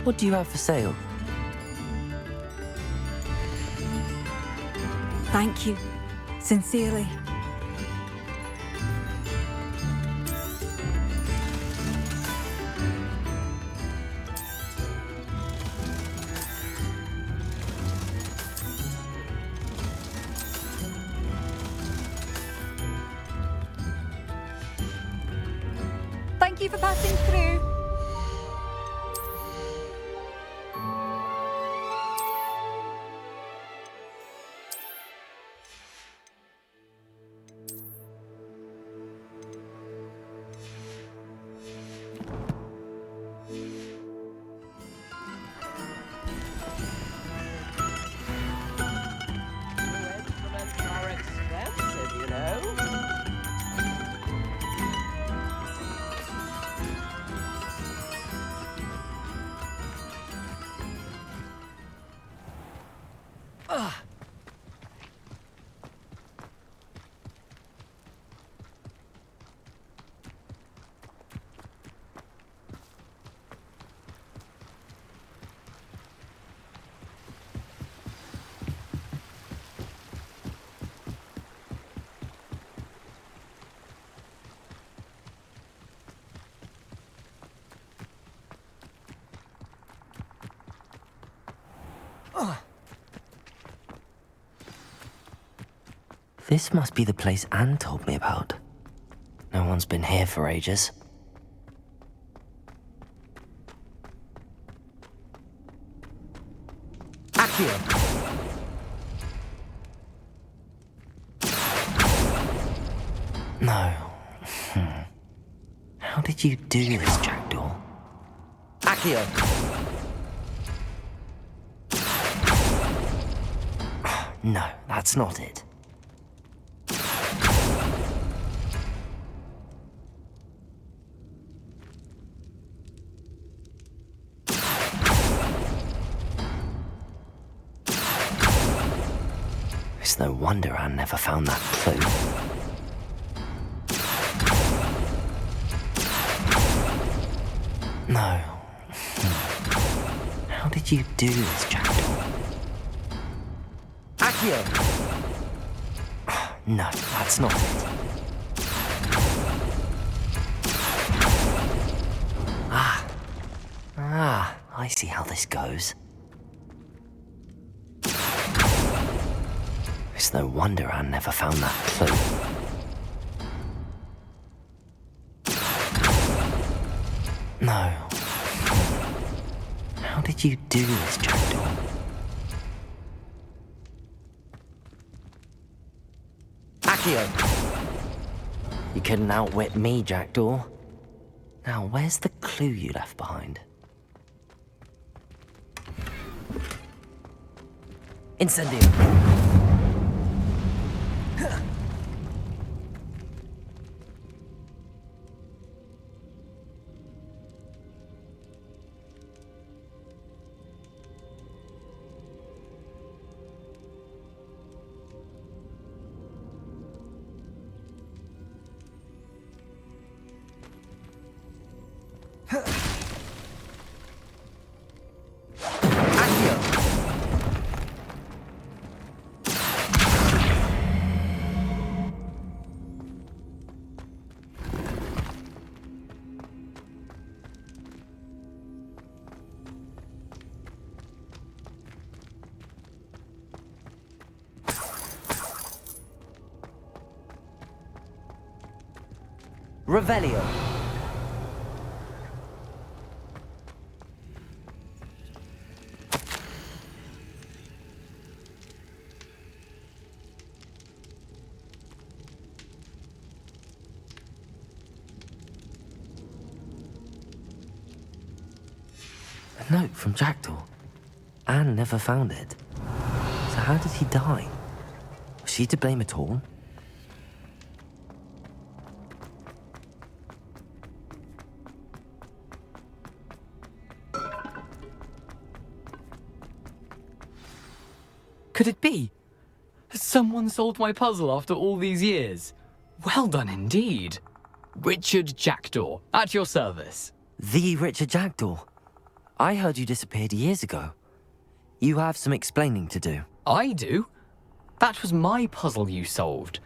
What do you have for sale? Thank you. Sincerely. Thank you for passing through. Instruments are expensive, you know. This must be the place Anne told me about. No one's been here for ages. Accio! No. How did you do this, Jackdaw? Accio! No, that's not it. It's no wonder Anne never found that clue. No. How did you do this, Jackdaw? Accio! No, that's not it. I see how this goes. It's no wonder Anne never found that clue. No. How did you do this, Jackdaw? Accio! You couldn't outwit me, Jackdaw. Now, where's the clue you left behind? Incendio! Revelio. A note from Jackdaw. Anne never found it. So how did he die? Was she to blame at all? Could it be? Has someone solved my puzzle after all these years? Well done indeed. Richard Jackdaw, at your service. The Richard Jackdaw. I heard you disappeared years ago. You have some explaining to do. I do? That was my puzzle you solved.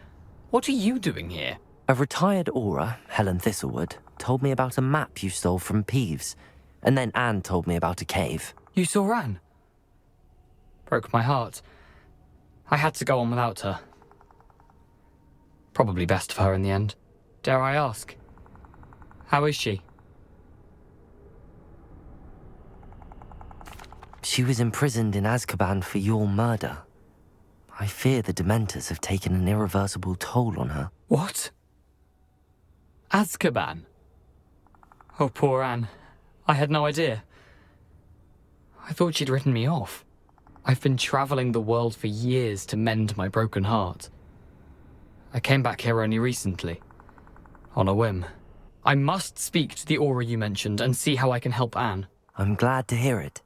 What are you doing here? A retired Aura, Helen Thistlewood, told me about a map you stole from Peeves, and then Anne told me about a cave. You saw Anne? Broke my heart. I had to go on without her. Probably best for her in the end. Dare I ask? How is she? She was imprisoned in Azkaban for your murder. I fear the Dementors have taken an irreversible toll on her. What? Azkaban? Oh, poor Anne. I had no idea. I thought she'd written me off. I've been travelling the world for years to mend my broken heart. I came back here only recently. On a whim. I must speak to the Aura you mentioned and see how I can help Anne. I'm glad to hear it.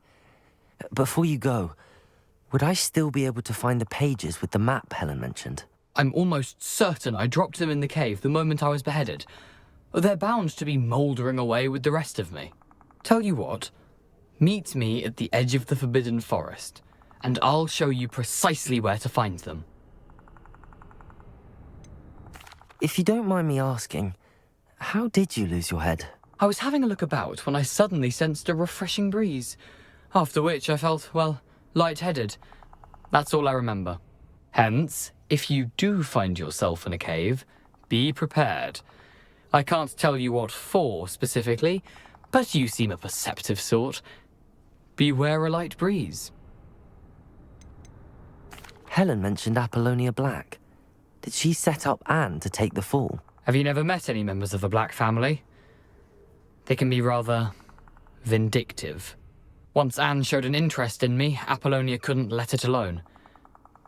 Before you go, would I still be able to find the pages with the map Helen mentioned? I'm almost certain I dropped them in the cave the moment I was beheaded. They're bound to be mouldering away with the rest of me. Tell you what, meet me at the edge of the Forbidden Forest, and I'll show you precisely where to find them. If you don't mind me asking, how did you lose your head? I was having a look about when I suddenly sensed a refreshing breeze, after which I felt, well, lightheaded. That's all I remember. Hence, if you do find yourself in a cave, be prepared. I can't tell you what for specifically, but you seem a perceptive sort. Beware a light breeze. Helen mentioned Apollonia Black. Did she set up Anne to take the fall? Have you never met any members of the Black family? They can be rather vindictive. Once Anne showed an interest in me, Apollonia couldn't let it alone.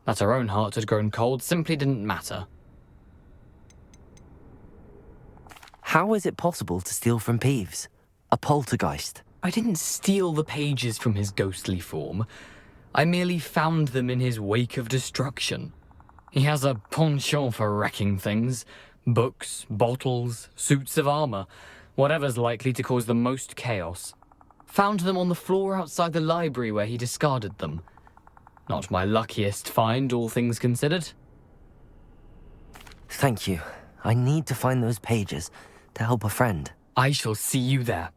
That her own heart had grown cold simply didn't matter. How is it possible to steal from Peeves? A poltergeist? I didn't steal the pages from his ghostly form. I merely found them in his wake of destruction. He has a penchant for wrecking things. Books, bottles, suits of armor, whatever's likely to cause the most chaos. Found them on the floor outside the library where he discarded them. Not my luckiest find, all things considered. Thank you. I need to find those pages to help a friend. I shall see you there.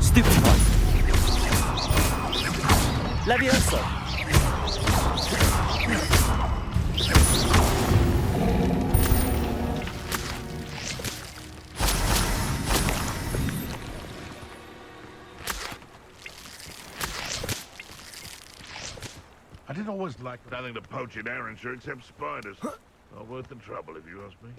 Stupid one. Levioso. I didn't always like nothing to poach in Arrynshire except spiders. Not worth the trouble, if you ask me.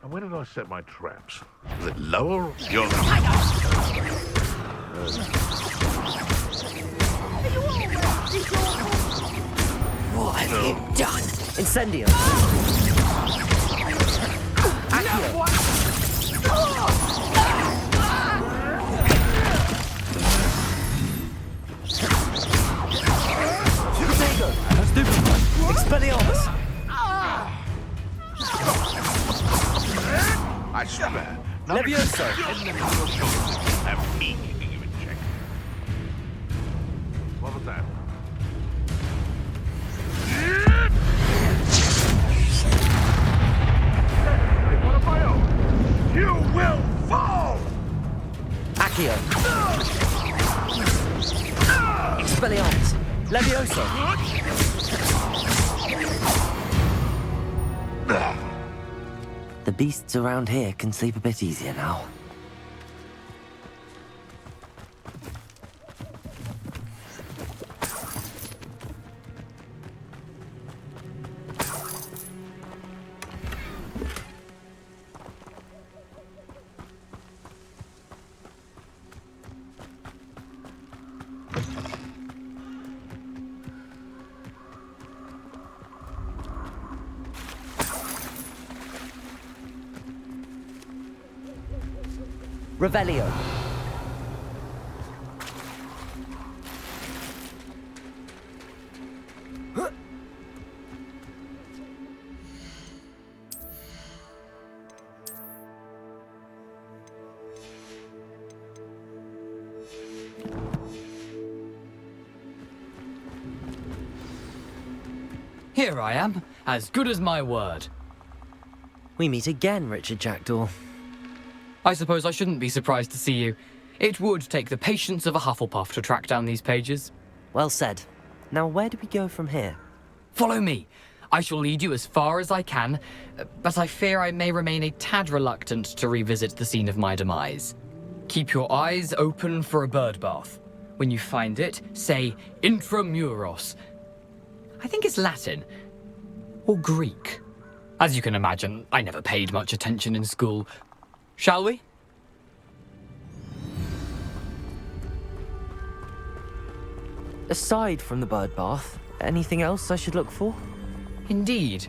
And where did I set my traps? Was it lower? You're What have you done? Incendio. Expelliarmus! I swear. Levioso! Have me keeping you in check. What was that? Hey, one of my own. You will fall! Accio! Expelliarmus! Levioso! The beasts around here can sleep a bit easier now. Revelio. Here I am, as good as my word. We meet again, Richard Jackdaw. I suppose I shouldn't be surprised to see you. It would take the patience of a Hufflepuff to track down these pages. Well said. Now where do we go from here? Follow me. I shall lead you as far as I can, but I fear I may remain a tad reluctant to revisit the scene of my demise. Keep your eyes open for a bird bath. When you find it, say intramuros. I think it's Latin. Or Greek. As you can imagine, I never paid much attention in school. Shall we? Aside from the bird bath, anything else I should look for? Indeed.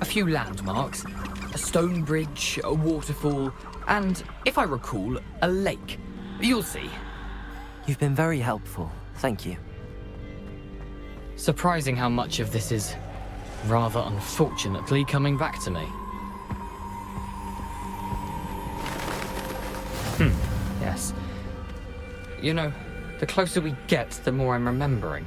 A few landmarks, a stone bridge, a waterfall, and, if I recall, a lake. You'll see. You've been very helpful. Thank you. Surprising how much of this is, rather unfortunately, coming back to me. Yes. You know, the closer we get, the more I'm remembering.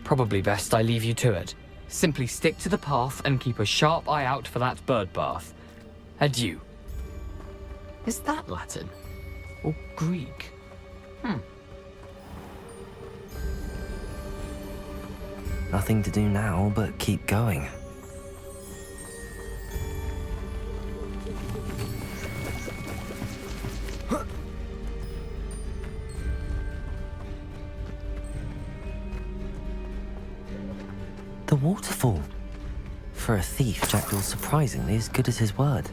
Probably best I leave you to it. Simply stick to the path and keep a sharp eye out for that bird bath. Adieu. Is that Latin? Or Greek? Nothing to do now but keep going. The waterfall. For a thief, Jackdaw's surprisingly as good as his word.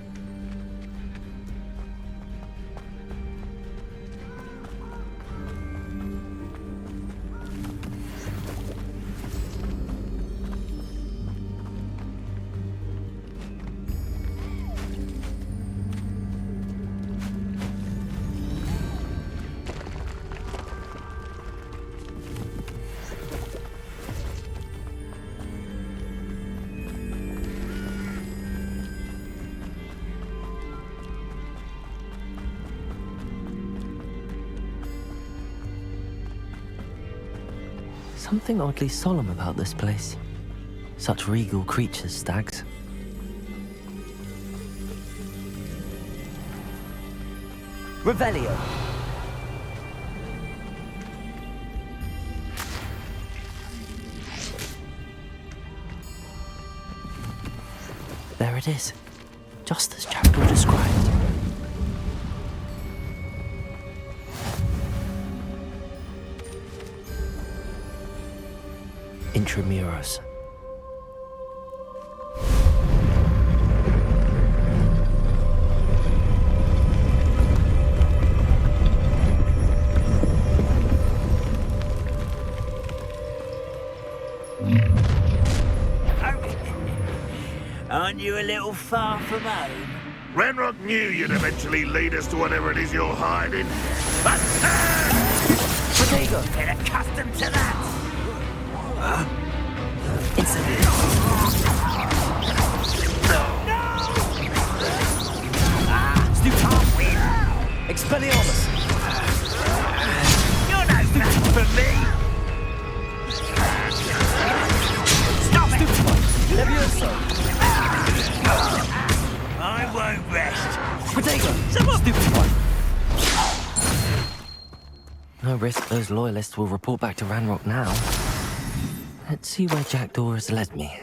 something oddly solemn about this place. Such regal creatures, stags. Revelio. There it is, just as Jackdaw described. Intramuros. Aren't you a little far from home? Ranrock knew you'd eventually lead us to whatever it is you're hiding. But Protego, get accustomed to that. Instantly. Stupid. Expelliarmus! You're no match for me. Stop it! Levioso! I won't rest. Protego! Someone Stupid one! No risk those loyalists will report back to Ranrock now. Let's see where Jackdaw has led me.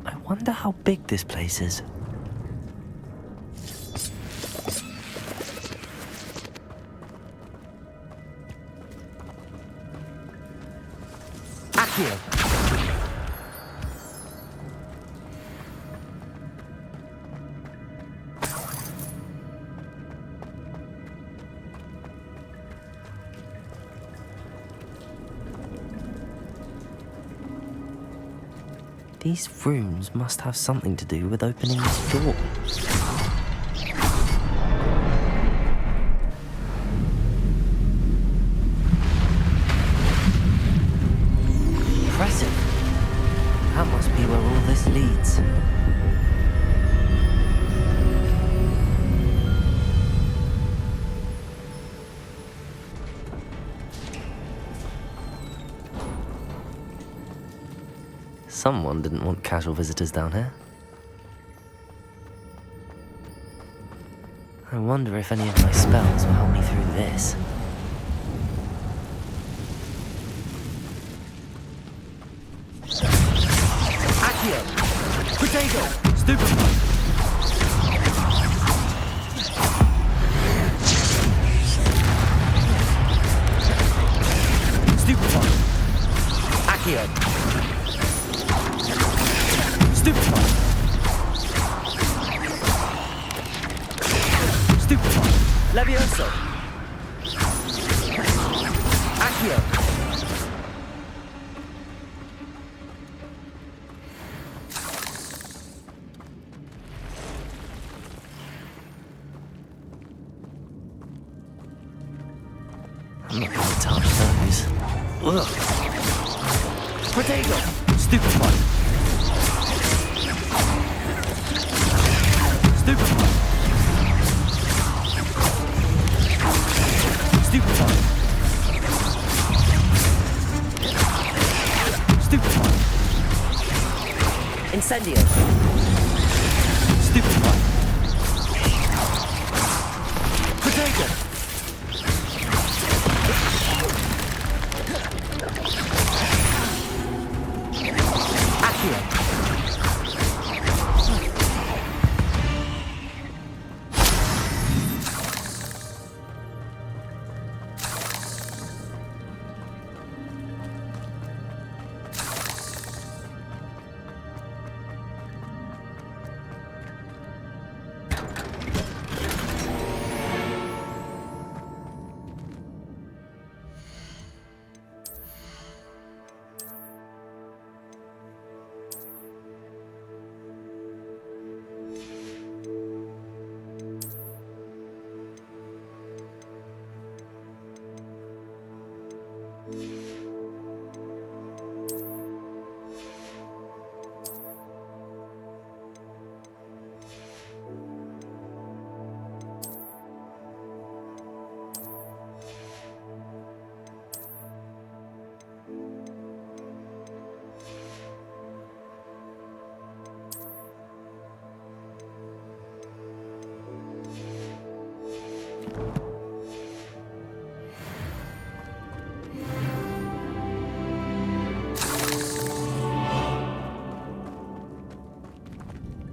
I wonder how big this place is. Accio! These rooms must have something to do with opening this door. Impressive. That must be where all this leads. Someone didn't want casual visitors down here. I wonder if any of my spells will help me through this. Accio! Protego! Stupefy! Stupefy! Accio! Stupefy! Stupefy! Levioso! Accio! I'm not gonna touch those. Ugh! Protego! Stupefy! Stupefy! Stupefy! Stupefy! Incendio! Stupefy! Protego! Accio!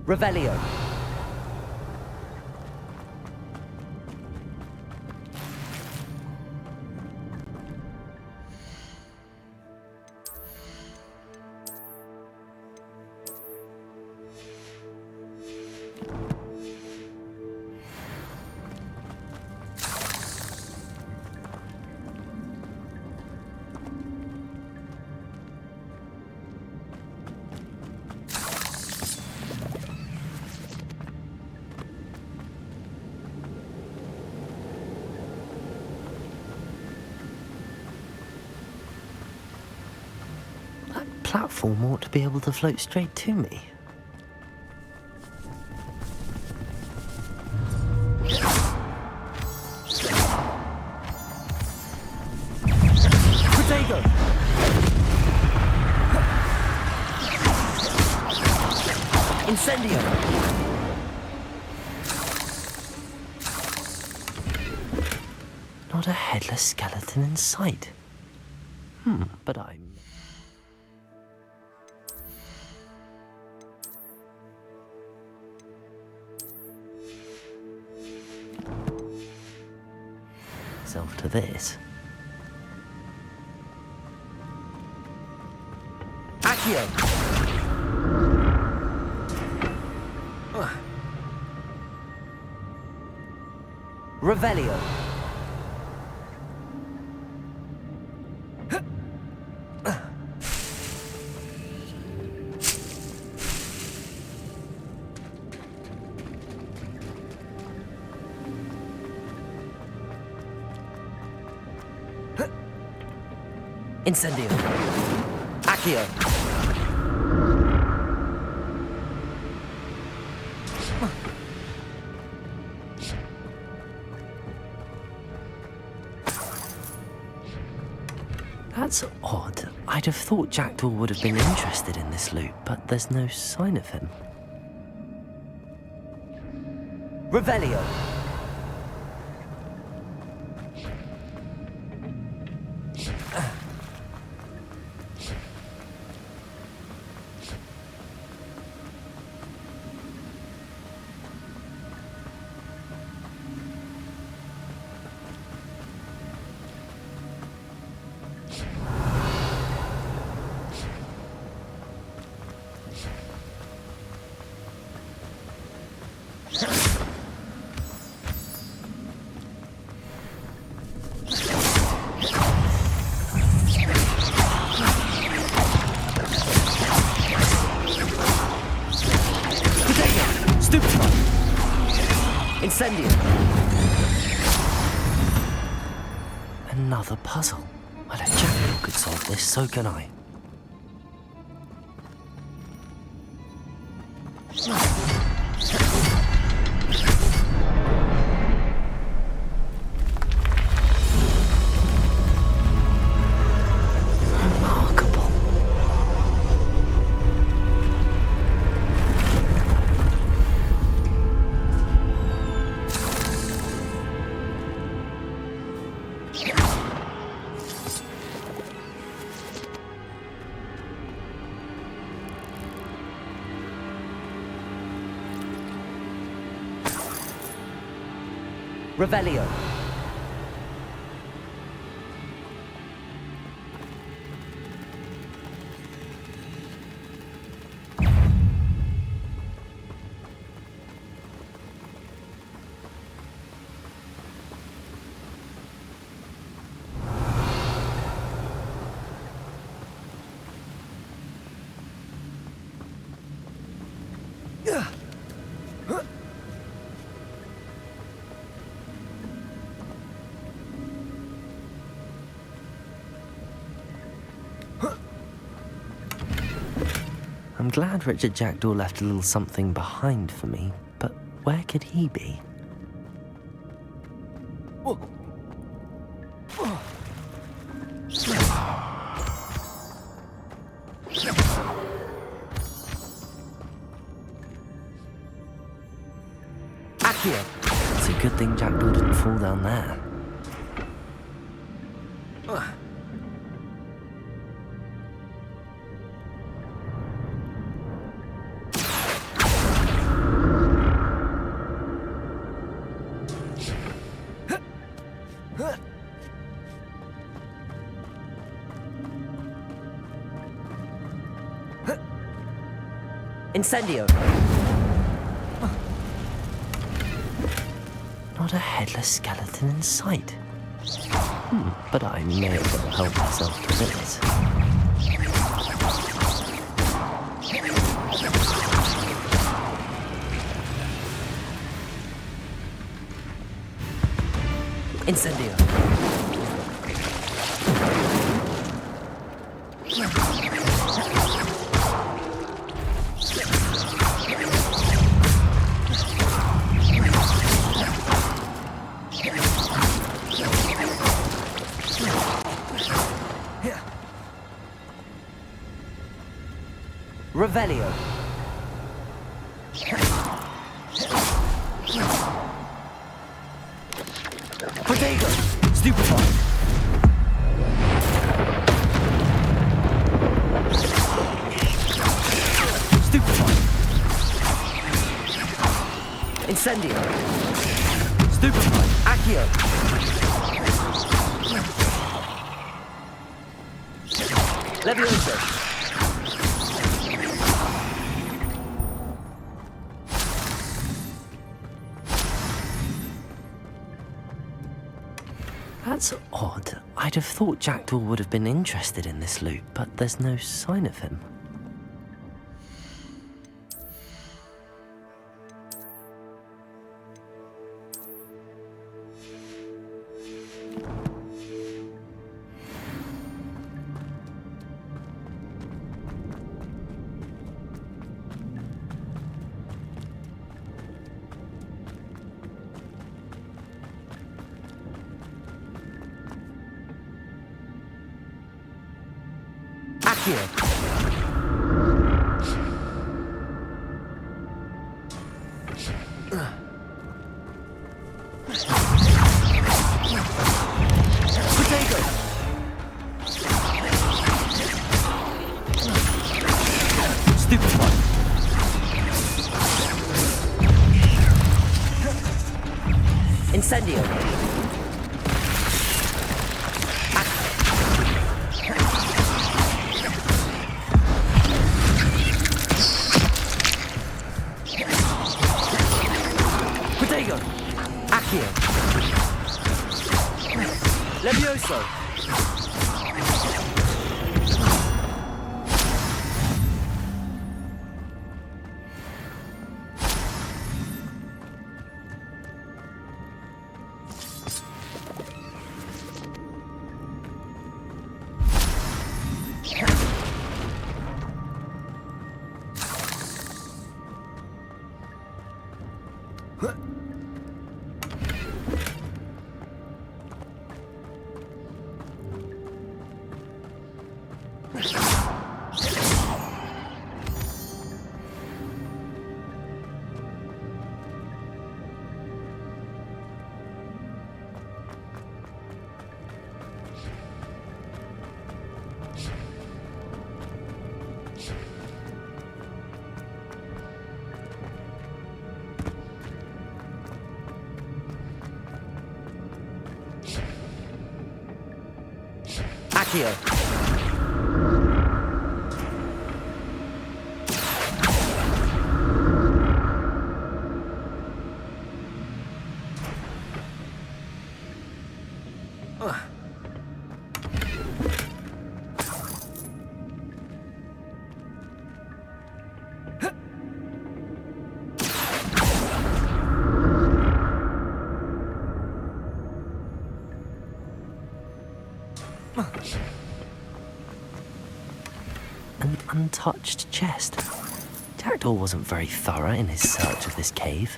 Revelio. Platform ought to be able to float straight to me. Protego! Incendio! Not a headless skeleton in sight. But I'm... Self to this. Accio! Revelio. Incendio. Accio. That's odd. I'd have thought Jackdaw would have been interested in this loot, but there's no sign of him. Revelio. Incendio! Another puzzle. Well, if Jackdaw could solve this, so can I. Remarkable. Revelio. I'm glad Richard Jackdaw left a little something behind for me, but where could he be? Accio! It's a good thing Jackdaw didn't fall down there. Incendio! Not a headless skeleton in sight. But I may as well help myself to this. Incendio! Revelio. Protego. Stupefy. Stupefy. Incendio. Stupefy. Accio. Levioso. That's odd. I'd have thought Jackdaw would have been interested in this loot, but there's no sign of him. Incendio. Protego. Accio. Levioso. Accio. An untouched chest. Jackdaw wasn't very thorough in his search of this cave.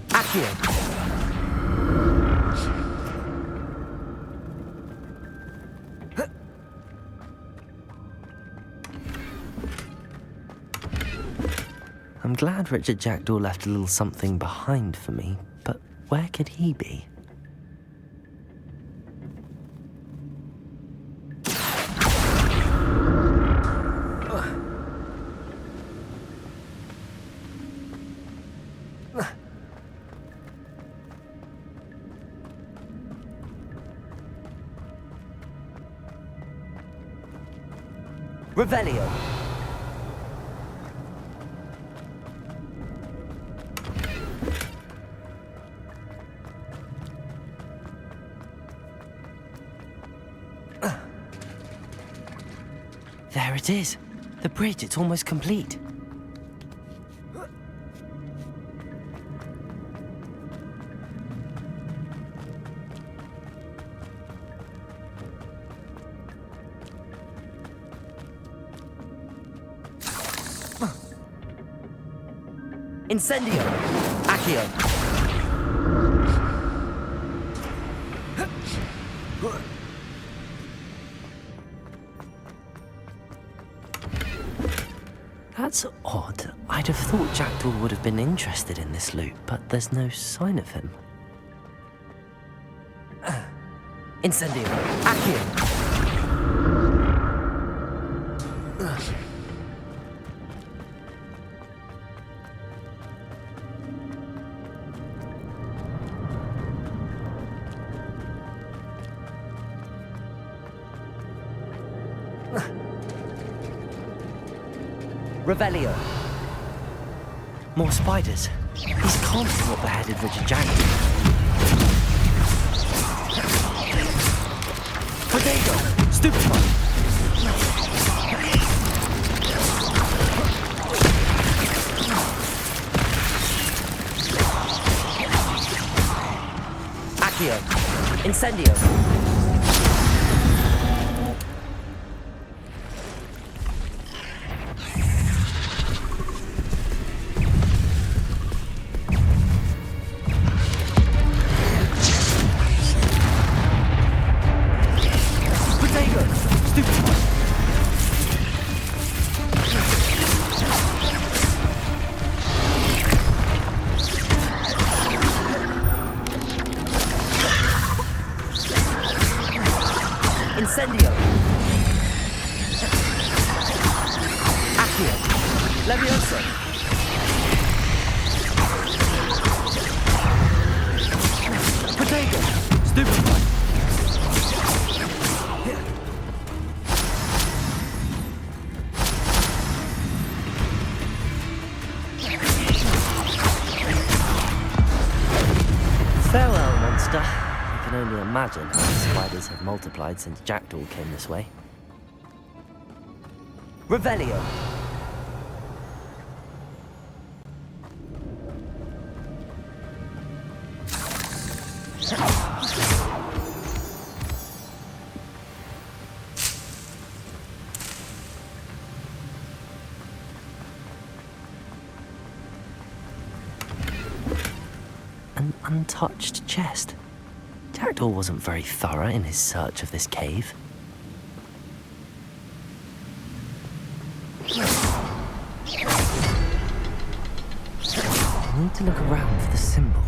Accio. I'm glad Richard Jackdaw left a little something behind for me, but where could he be? Revelio. There it is. The bridge, it's almost complete. Incendio! Accio! That's odd. I'd have thought Jackdaw would have been interested in this loot, but there's no sign of him. Incendio! Accio! Revelio. More spiders. These can't be what beheaded Richard Jackdaw. Potato! Stupefy! Accio. Incendio. Incendio! Accio! Levioso! Potato! Stupefy! Farewell, monster. I can only imagine how the spiders have multiplied since Jackdaw came this way. Revelio! An untouched chest. Jackdaw wasn't very thorough in his search of this cave. I need to look around for the symbol.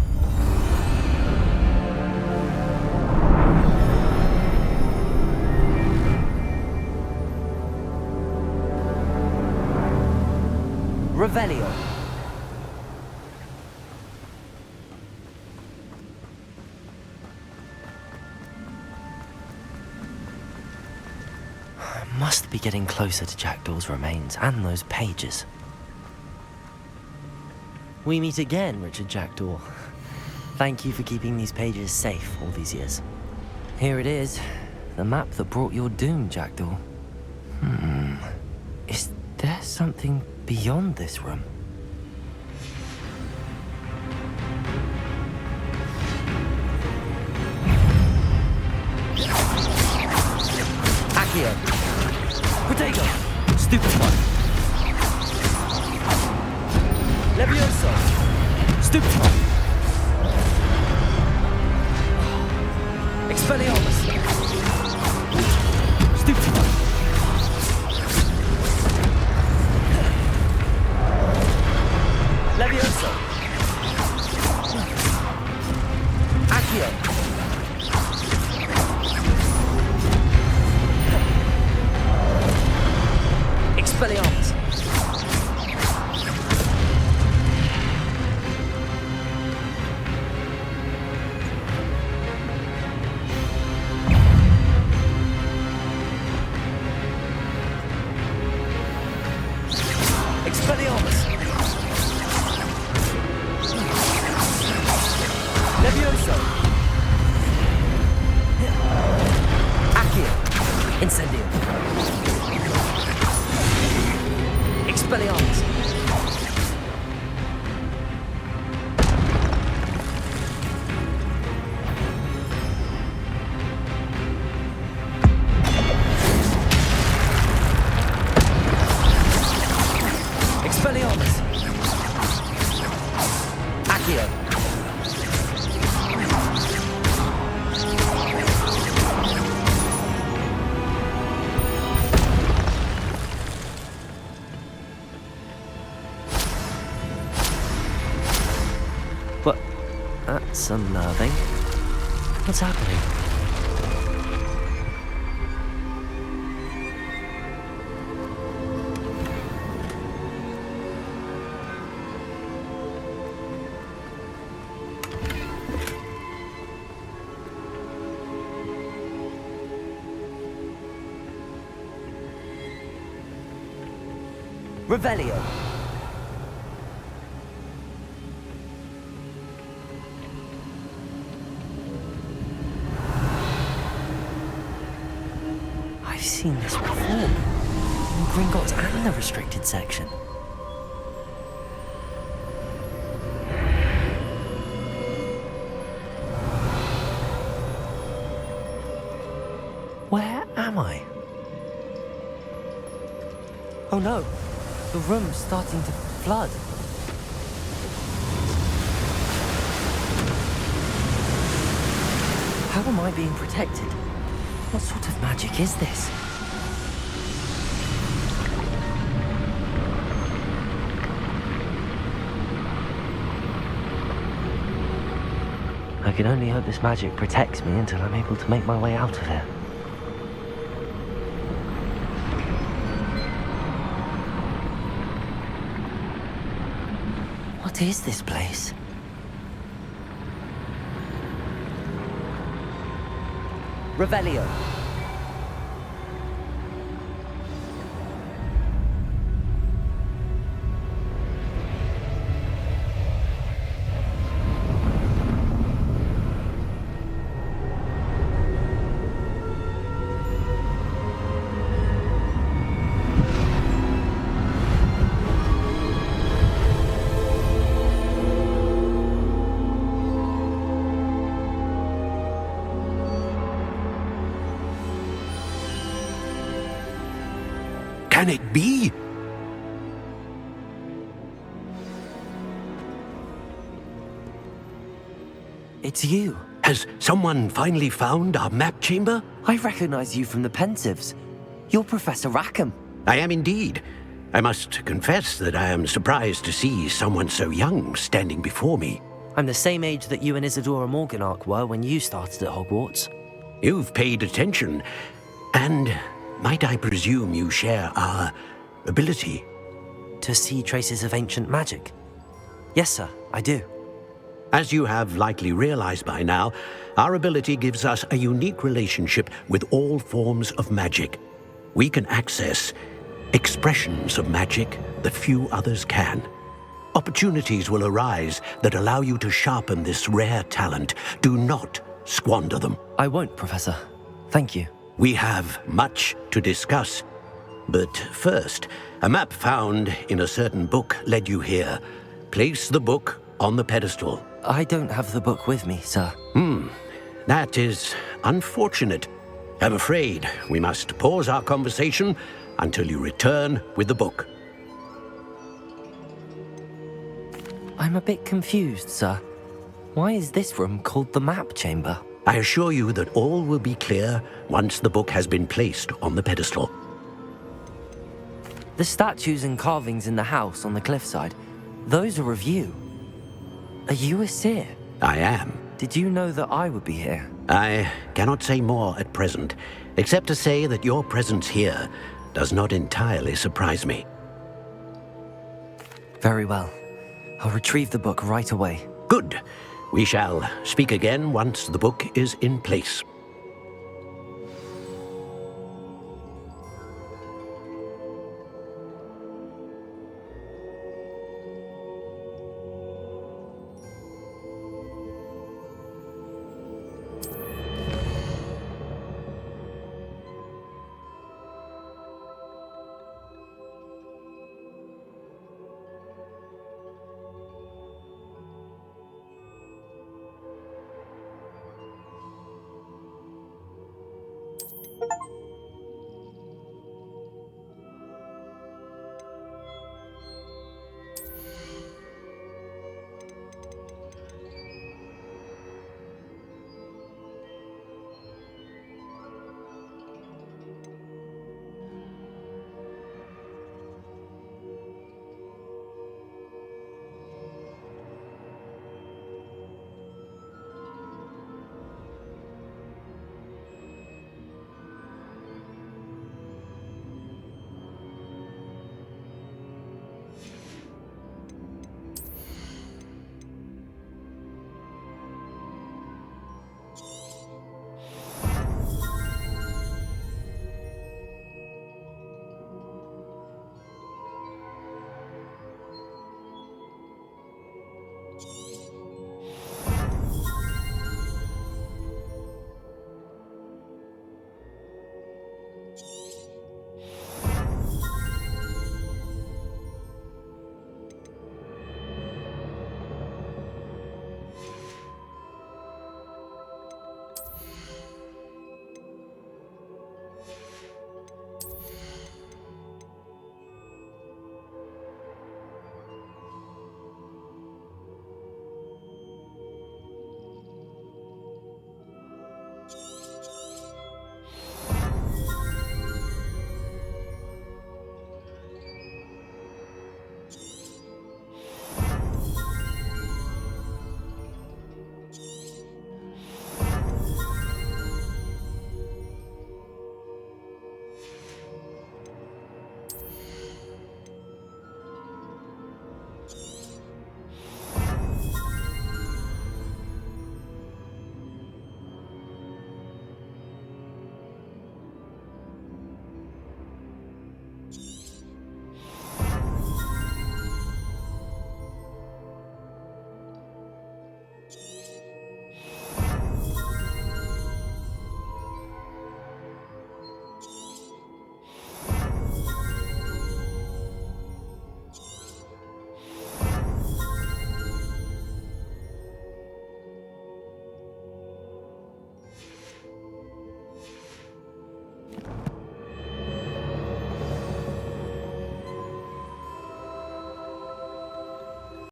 Revelio. Must be getting closer to Jackdaw's remains and those pages. We meet again, Richard Jackdaw. Thank you for keeping these pages safe all these years. Here it is, the map that brought your doom, Jackdaw. Is there something beyond this room? Accio! Potato! Stupefy! Levioso! Stupefy! Expelliarmus! Stupefy! Levioso! Accio! Expelliarmus! Expelliarmus! Accio! What? That's unnerving. What's happening? Revelio. I've seen this before. In Gringotts and the restricted section. Where am I? Oh no. The room's starting to flood. How am I being protected? What sort of magic is this? I can only hope this magic protects me until I'm able to make my way out of here. What is this place? Revelio. Can it be? It's you. Has someone finally found our map chamber? I recognize you from the Pensives. You're Professor Rackham. I am indeed. I must confess that I am surprised to see someone so young standing before me. I'm the same age that you and Isadora Morganach were when you started at Hogwarts. You've paid attention, and might I presume you share our ability? To see traces of ancient magic? Yes, sir, I do. As you have likely realized by now, our ability gives us a unique relationship with all forms of magic. We can access expressions of magic that few others can. Opportunities will arise that allow you to sharpen this rare talent. Do not squander them. I won't, Professor. Thank you. We have much to discuss. But first, a map found in a certain book led you here. Place the book on the pedestal. I don't have the book with me, sir. That is unfortunate. I'm afraid we must pause our conversation until you return with the book. I'm a bit confused, sir. Why is this room called the map chamber? I assure you that all will be clear once the book has been placed on the pedestal. The statues and carvings in the house on the cliffside, those are of you. Are you a seer? I am. Did you know that I would be here? I cannot say more at present, except to say that your presence here does not entirely surprise me. Very well. I'll retrieve the book right away. Good. We shall speak again once the book is in place.